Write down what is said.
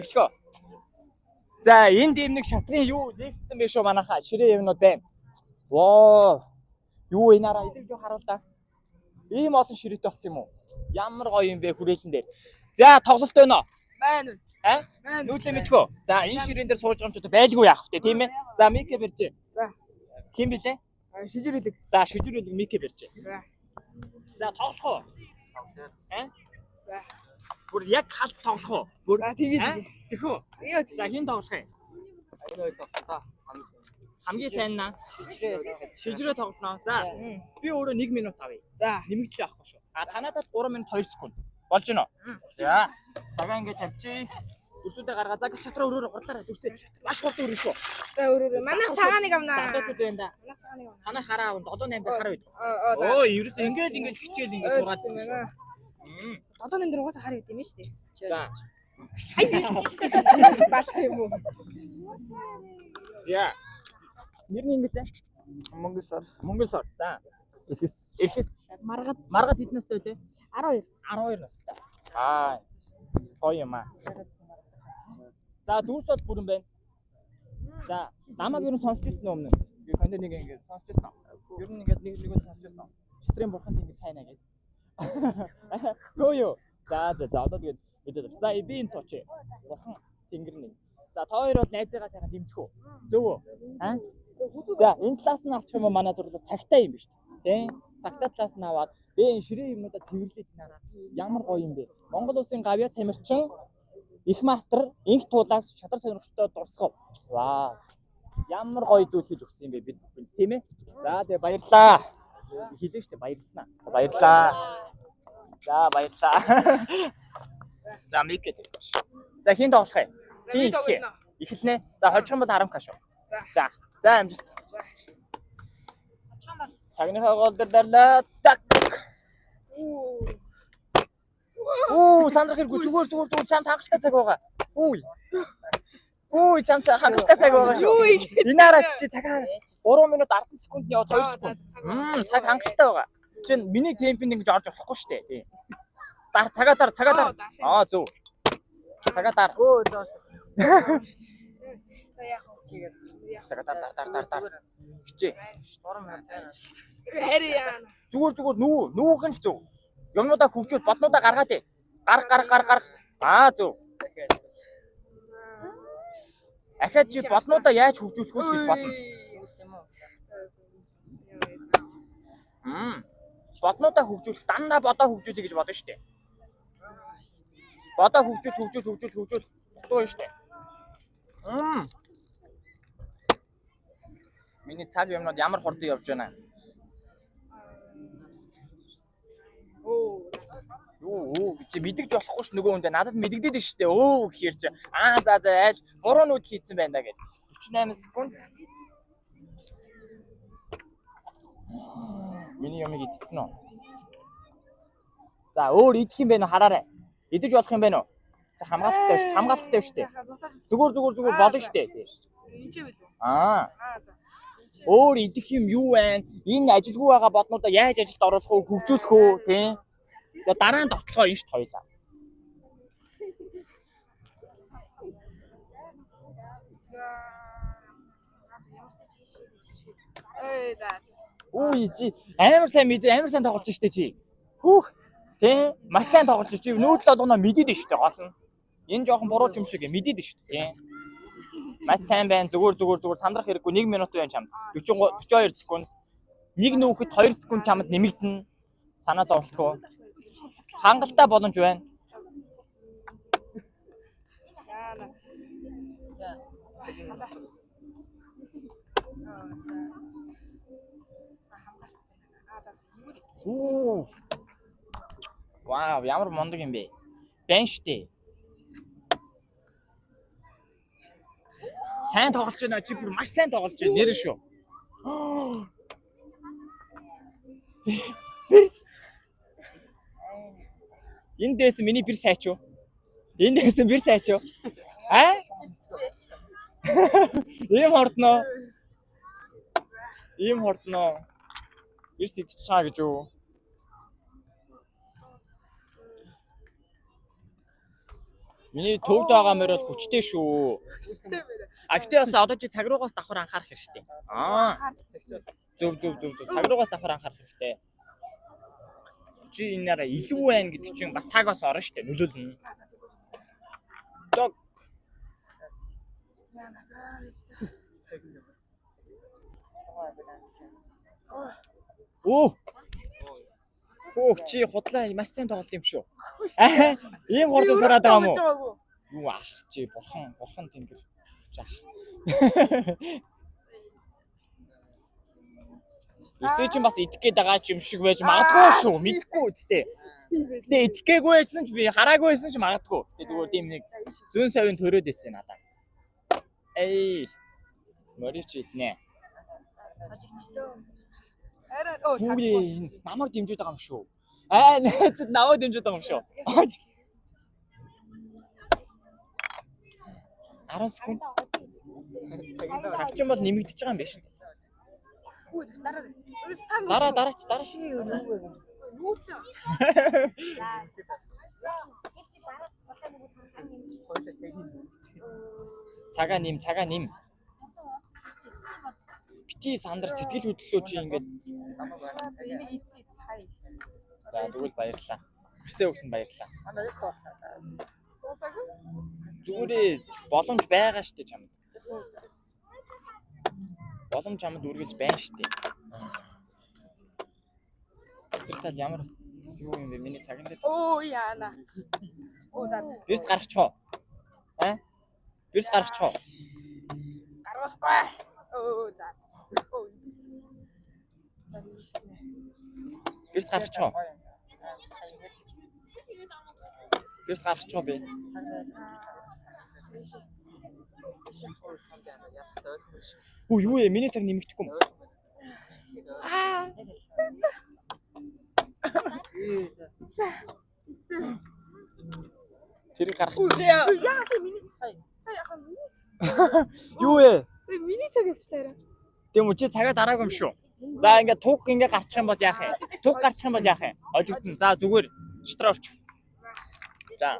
Өчгөө. За энэ дэм нэг шатрын юу нэгдсэн бэ шүү манайхаа ширээ юмнууд байна. Воо. Юу энараа идэг жоо харуул та. Ийм олон ширээтэй болсон юм уу? Ямар гоё юм бэ хүрээлэн дээр. За тоглолт байна уу? Байна. Нүүдлээ мэдхөө. За энэ ширээн дээр сууж байгаа юм байлгүй яах вэ тийм ээ? За Микэ барьж. За. Хин блэ? Шижир хэлэг. За шижир хэлэг Микэ барьж. За. За тоглох уу? За. Бүр яг халт тоглох уу? Бүр тэгээд тэхүү. За хин тоглох юм? Энэ хоёр тоглох та. Хамгийн сайн наа. Шижирээ тоглоно. За. Би өөрөө 1 минут авъя. За. Нэмэгдэл авахгүй шүү. Танадад 3 минут 2 секунд. Болж гинөө. За. Цагаа ингэ тавьчих. Дүрсүүдээ гаргаа. За гис шатраа өрөөрөө хурлаараа дүрсээ. Маш хурдан өрнө шүү. За өрөөрөө. Манайх цагааныг авнаа. Залуучууд байна да. Манайх цагааныг авнаа. Танай хараа авна 7-8 дээр хараа байдаг. За. Өө, ерөөс ингээд хичээл ингээд сураад юм байна. 7-8 дээр угаасаа хараа идэм юм шүү дээ. За. Баалаа юм уу? За. Нэр нь ингэдэ. Мөнгөн сар. За. Эрхэс. Маргад хэд настай вэ? 12. 12 настай. Гоё юм аа. За дүүс бол бүрэн байна. За намайг юу сонсч ирсэн өмнө. Би хонд нэг ингэ сонсч ирсэн. Ер нь ингэ нэг сонсч ирсэн. Шатрын бурханд ингэ сайн аа гэж. Гойё. За одоо тэгээд мэдээд. За би энэ цооч. Бурхан тэнгэр нэг. За та хоёр бол найзаагаа сайхан дэмжих үү? Зөв үү? За энэ талаас нь авчих юм уу манай зурлал цагтай юм биш үү? Тэ? Цагтай талаас нь аваад энэ ширээ юмнуудаа цэвэрлээд нараа. Ямар гоё юм бэ? Монгол улсын гавья тамирчин их мастер инх туулаас шадар сонирхолтой дурсгав. Вау. Ямар гоё зүйл хийж өгсөн юм бэ бид тийм ээ? За тэгээ баярлаа. Хэлээ штэ баярлснаа. Баярлаа. За баярлаа. За микэт. За хин тоглох юм. Хин эхэлнэ. За хожих юм бол 10 каш шүү. За амжилт. Сагныхаа гол дээр дарлаа. Так. Сандрах хэрэггүй зүгээр чамд хангалттай цаг байгаа. Чамд хангалттай цаг байгаа шүү. Энэ араа чи цагаар 3 минут 10 секунд яваад 2 секунд. Цаг хангалттай байгаа. Чин миний темпинд ингэж орж болохгүй шүү дээ. Тийм. Цагаа дар. Зөв. Цагаа дар. За яах вэ? Чигээд. Цагаа дар. Хичээ. 3 минут байна. Харин. Зүгээр нүүх нь зөв. Юмнуудаа хөвчүүл боднуудаа гаргаад ээ. Гар. Зөв. Ахаад чи боднуудаа яаж хөвжүүлэх вэ гэж бодно. Боднуудаа хөвжүүлэх, дандаа бодоо хөвжүүлэх гэж бодно шүү дээ. Бодоо хөвжүүл. Дутуу шүү дээ. Миний цаг юмнууд ямар хурдан явж байна. Чи мэдгэж болохгүй ш нөгөө хүндээ надад мэдэгдээд нь штэ. Гэхээр чи за айл 3 нүүдэл хийцэн байна да гэж. 48 секунд. Миний юмыг идчихсэн үү? За өөр идэх юм байна уу хараарай. Идэж болох юм байна уу? За хамгаалалттай штэ. Зүгээр болно штэ. Энд ч билүү. За. Өөр идэх юм юу байна? Энэ ажилгүй байгаа боднуудаа яаж ажилд оруулах уу, хөгжүүлэх үү, тийм? Тэгээ дараа нь дотлохоо юм шүү хоёлаа. Чи амар сайн тоглож штэ чи. Тийм? Маш сайн тоглож чи нүүдэл болгоно мэдээд штэ гол нь. Энэ жоохон буруу юм шиг мэдээд штэ, тийм? Маш сайн байна. Зүгээр сандрах хэрэггүй 1 минут байна чамд. 42 секунд. Нэг нүүхэд 2 секунд чамд нэмэгдэнэ. Санаа зовлтгоо. Хангалттай боломж байна. Вау, ямар мондог юм бэ? Бэн штэ. Сайн тоглож байна. Чи бүр маш сайн тоглож байна. Нэр шүү. Энэ дэс миний бэр сайч юу? Энэ дэс бэр сайч юу? Ийм хортноо. Бэр сэтч чаа гэж юу? Миний төвд байгаа мөр бол хүчтэй шүү. А гэтээ бас одоо чи цаг руугаас давхар анхаарах хэрэгтэй. Зөв. Цаг руугаас давхар анхаарах хэрэгтэй. Чи энэ нэраа илүү байна гэдэг чинь бас цагаас орно шүү дээ. Нөлөөлнө. Дог. Оо. Оо чи худлаа маш сайн тоглолт юм шүү. Ийм хурдан сараад байгаа юм уу? Юу ах чи бурхан тэнгэр. Заах. Үсээ чинь бас идэх гээд байгаа юм шиг байж магадгүй шүү. Мэдгүй гэхдээ. Гэтэ идэх гээгүй байсан ч би хараагүй байсан ч магадгүй. Гэтэ зүгээр тийм нэг зүүн савын төрөөд байсан надаа. Эй. Морич иднэ. Хөөе, намайг дэмжиж байгаа юм шүү. Найзад намайг дэмжиж байгаа юм шүү. 10 секунд. Цаг чинь бол нэмэгдэж байгаа юм байна шүү. Дараа. Нүүцэн. Цагаа нэм. Бити сандар сэтгэл хөдлөлөө чи ингээд. Энийг ийцээ цай. За тэгвэл баярлалаа. Хүсээ өгсөн баярлалаа. Дуусаагүй? Зүгээрээ боломж байгаа штэ чамд. Боломж чамд үргэлж байна штэ. Сэтгэл ямар зүг юм бэ? Миний цагийн дээр. Оо яана. Оо за. Бирс гаргачихоо. Бирс гаргачихоо. Гаргахгүй. Оо за. Оо. За бишнэ. Бирс гаргачихоо. Бирс гаргачихоо би. Оо юу ээ миний цаг нэмэгдэхгүй юм. Тэр гаргачихъя. Яасан миний сая яхан миний. Юу ээ? Сая миний цаг явчлаарай. Тэм үчи цагаа дараагүй юм шүү. За ингээд туг ингээд гарчих юм бол яах юм? Туг гарчих юм бол яах юм? Ожигдсон. За зүгээр штрооч. За